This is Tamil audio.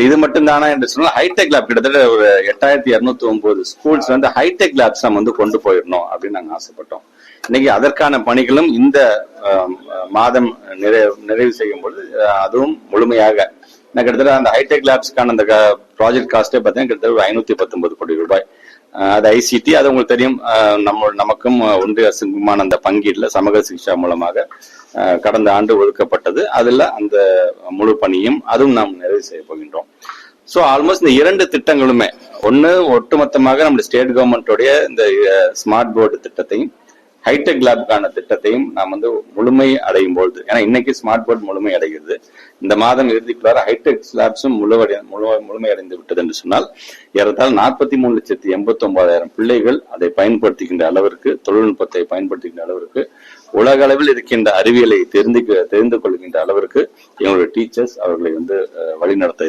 இது மட்டும் தானா என்று சொன்னால் ஹைடெக் லேப் கிட்டத்தட்ட ஒரு 8209 ஸ்கூல்ஸ் வந்து ஹைடெக் லேப்ஸ் நம்ம வந்து கொண்டு போயிடணும் அப்படின்னு நாங்க ஆசைப்பட்டோம். இன்னைக்கு அதற்கான பணிகளும் இந்த மாதம் நிறைவு செய்யும் பொழுது அதுவும் முழுமையாக கிட்டத்தட்ட அந்த ஹைடெக் லேப்ஸ்க்கான அந்த ப்ராஜெக்ட் காஸ்டே பார்த்தீங்கன்னா கிட்டத்தட்ட 519 கோடி ரூபாய். அது ஐசிடி, அது உங்களுக்கு தெரியும். நமக்கும் ஒன்றிய அரசுக்குமான அந்த பங்கீடுல சமூக சிகிச்சா மூலமாக கடந்த ஆண்டு ஒதுக்கப்பட்டது. அதுல அந்த முழு பணியும் அதுவும் நாம் நிறைவு செய்ய போகின்றோம். சோ ஆல்மோஸ்ட் இந்த 2 திட்டங்களுமே ஒண்ணு ஒட்டுமொத்தமாக நம்ம ஸ்டேட் கவர்மெண்டோடைய இந்த ஸ்மார்ட் போர்டு திட்டத்தையும் ஹைடெக் லேப்கான திட்டத்தையும் நாம் வந்து முழுமை அடையும் பொழுது, ஏன்னா இன்னைக்கு ஸ்மார்ட் போர்டு முழுமை அடைகிறது, இந்த மாதம் இறுதிக்குள்ளார ஹைடெக் லேப்ஸும் முழுமை அடைந்து விட்டது என்று சொன்னால் ஏறத்தாழ 43,89,000 பிள்ளைகள் அதை பயன்படுத்துகின்ற அளவிற்கு, தொழில்நுட்பத்தை பயன்படுத்துகின்ற அளவிற்கு, உலக அளவில் இருக்கின்ற அறிவியலை தெரிந்து கொள்கின்ற அளவிற்கு எங்களுடைய டீச்சர்ஸ் அவர்களை வந்து வழிநடத்த